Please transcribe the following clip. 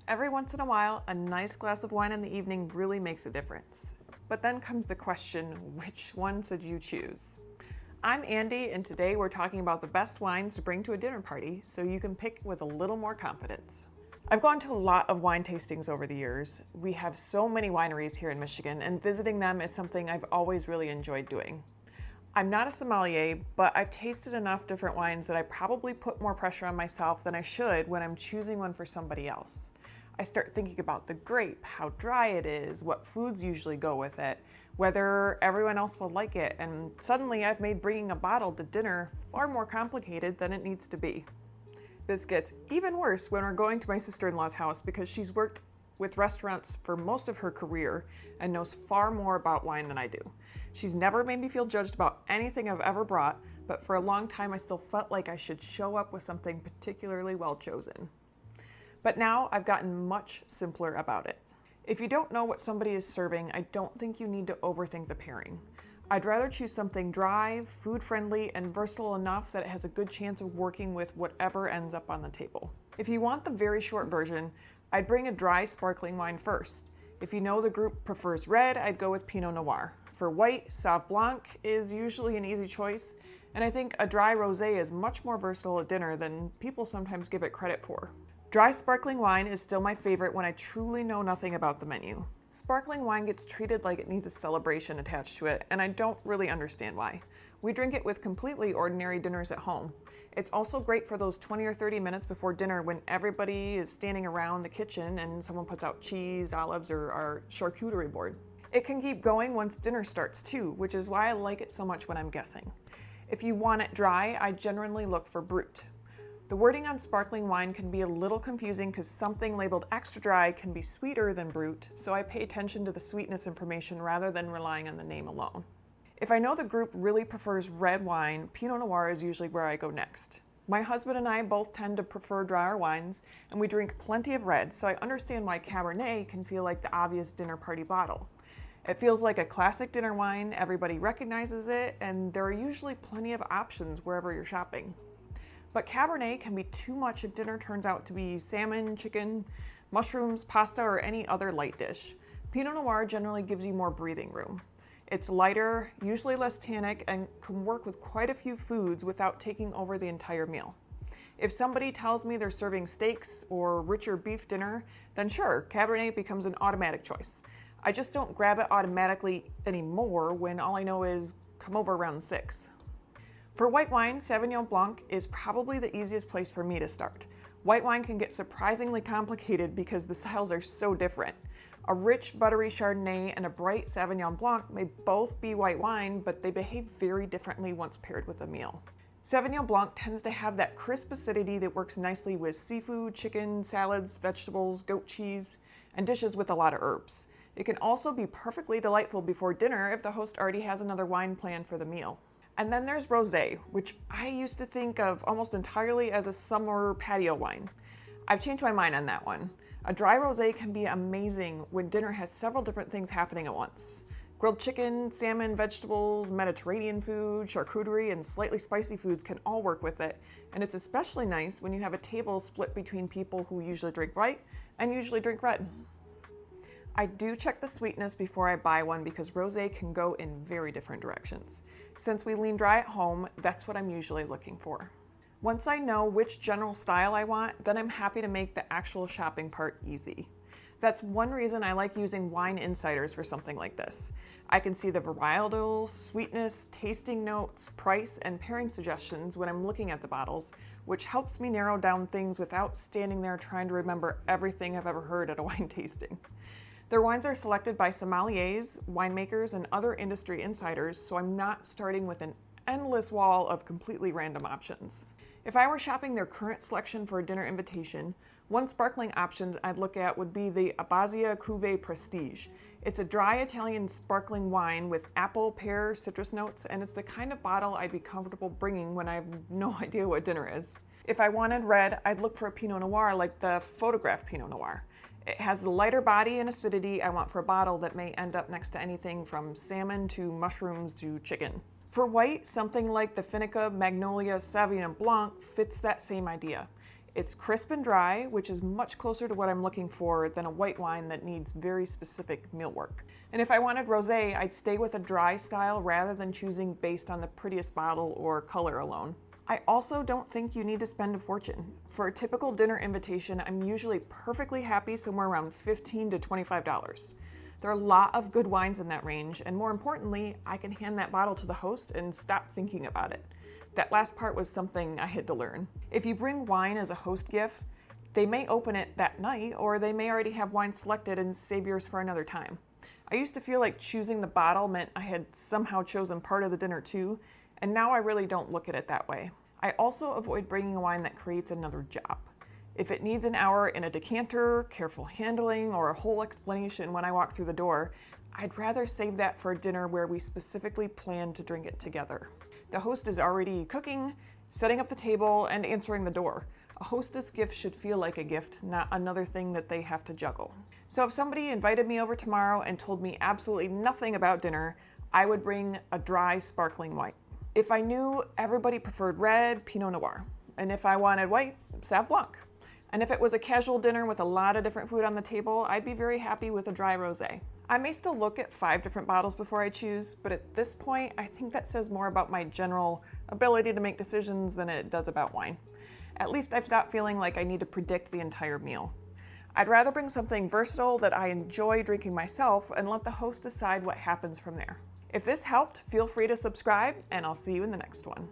Every once in a while, a nice glass of wine in the evening really makes a difference. But then comes the question, which one should you choose? I'm Andy, and today we're talking about the best wines to bring to a dinner party so you can pick with a little more confidence. I've gone to a lot of wine tastings over the years. We have so many wineries here in Michigan, and visiting them is something I've always really enjoyed doing. I'm not a sommelier, but I've tasted enough different wines that I probably put more pressure on myself than I should when I'm choosing one for somebody else. I start thinking about the grape, how dry it is, what foods usually go with it, whether everyone else will like it, and suddenly I've made bringing a bottle to dinner far more complicated than it needs to be. This gets even worse when we're going to my sister-in-law's house because she's worked with restaurants for most of her career and knows far more about wine than I do. She's never made me feel judged about anything I've ever brought, but for a long time I still felt like I should show up with something particularly well chosen. But now I've gotten much simpler about it. If you don't know what somebody is serving, I don't think you need to overthink the pairing. I'd rather choose something dry, food-friendly, and versatile enough that it has a good chance of working with whatever ends up on the table. If you want the very short version, I'd bring a dry sparkling wine first. If you know the group prefers red, I'd go with Pinot Noir. For white, Sauv Blanc is usually an easy choice, and I think a dry rosé is much more versatile at dinner than people sometimes give it credit for. Dry sparkling wine is still my favorite when I truly know nothing about the menu. Sparkling wine gets treated like it needs a celebration attached to it, and I don't really understand why. We drink it with completely ordinary dinners at home. It's also great for those 20 or 30 minutes before dinner when everybody is standing around the kitchen and someone puts out cheese, olives, or our charcuterie board. It can keep going once dinner starts too, which is why I like it so much when I'm guessing. If you want it dry, I generally look for Brut. The wording on sparkling wine can be a little confusing because something labeled extra dry can be sweeter than Brut, so I pay attention to the sweetness information rather than relying on the name alone. If I know the group really prefers red wine, Pinot Noir is usually where I go next. My husband and I both tend to prefer drier wines, and we drink plenty of red, so I understand why Cabernet can feel like the obvious dinner party bottle. It feels like a classic dinner wine, everybody recognizes it, and there are usually plenty of options wherever you're shopping. But Cabernet can be too much if dinner turns out to be salmon, chicken, mushrooms, pasta, or any other light dish. Pinot Noir generally gives you more breathing room. It's lighter, usually less tannic, and can work with quite a few foods without taking over the entire meal. If somebody tells me they're serving steaks or richer beef dinner, then sure, Cabernet becomes an automatic choice. I just don't grab it automatically anymore when all I know is come over around 6. For white wine, Sauvignon Blanc is probably the easiest place for me to start. White wine can get surprisingly complicated because the styles are so different. A rich, buttery Chardonnay and a bright Sauvignon Blanc may both be white wine, but they behave very differently once paired with a meal. Sauvignon Blanc tends to have that crisp acidity that works nicely with seafood, chicken, salads, vegetables, goat cheese, and dishes with a lot of herbs. It can also be perfectly delightful before dinner if the host already has another wine planned for the meal. And then there's rosé, which I used to think of almost entirely as a summer patio wine. I've changed my mind on that one. A dry rosé can be amazing when dinner has several different things happening at once. Grilled chicken, salmon, vegetables, Mediterranean food, charcuterie, and slightly spicy foods can all work with it. And it's especially nice when you have a table split between people who usually drink white and usually drink red. I do check the sweetness before I buy one because rosé can go in very different directions. Since we lean dry at home, that's what I'm usually looking for. Once I know which general style I want, then I'm happy to make the actual shopping part easy. That's one reason I like using wine insiders for something like this. I can see the varietal, sweetness, tasting notes, price, and pairing suggestions when I'm looking at the bottles, which helps me narrow down things without standing there trying to remember everything I've ever heard at a wine tasting. Their wines are selected by sommeliers, winemakers, and other industry insiders, so I'm not starting with an endless wall of completely random options. If I were shopping their current selection for a dinner invitation, one sparkling option I'd look at would be the Abazia Kouet Prestige. It's a dry Italian sparkling wine with apple, pear, citrus notes, and it's the kind of bottle I'd be comfortable bringing when I have no idea what dinner is. If I wanted red, I'd look for a Pinot Noir like the photograph Pinot Noir. It has the lighter body and acidity I want for a bottle that may end up next to anything from salmon to mushrooms to chicken. For white, something like the Finica Magnolia Sauvignon Blanc fits that same idea. It's crisp and dry, which is much closer to what I'm looking for than a white wine that needs very specific mealwork. And if I wanted rosé, I'd stay with a dry style rather than choosing based on the prettiest bottle or color alone. I also don't think you need to spend a fortune. For a typical dinner invitation, I'm usually perfectly happy somewhere around $15 to $25. There are a lot of good wines in that range, and more importantly, I can hand that bottle to the host and stop thinking about it. That last part was something I had to learn. If you bring wine as a host gift, they may open it that night, or they may already have wine selected and save yours for another time. I used to feel like choosing the bottle meant I had somehow chosen part of the dinner too, and now I really don't look at it that way. I also avoid bringing a wine that creates another job. If it needs an hour in a decanter, careful handling, or a whole explanation when I walk through the door, I'd rather save that for a dinner where we specifically plan to drink it together. The host is already cooking, setting up the table, and answering the door. A hostess gift should feel like a gift, not another thing that they have to juggle. So if somebody invited me over tomorrow and told me absolutely nothing about dinner, I would bring a dry, sparkling white. If I knew everybody preferred red, Pinot Noir. And if I wanted white, Sauv Blanc. And if it was a casual dinner with a lot of different food on the table, I'd be very happy with a dry rosé. I may still look at 5 different bottles before I choose, but at this point, I think that says more about my general ability to make decisions than it does about wine. At least I've stopped feeling like I need to predict the entire meal. I'd rather bring something versatile that I enjoy drinking myself and let the host decide what happens from there. If this helped, feel free to subscribe, and I'll see you in the next one.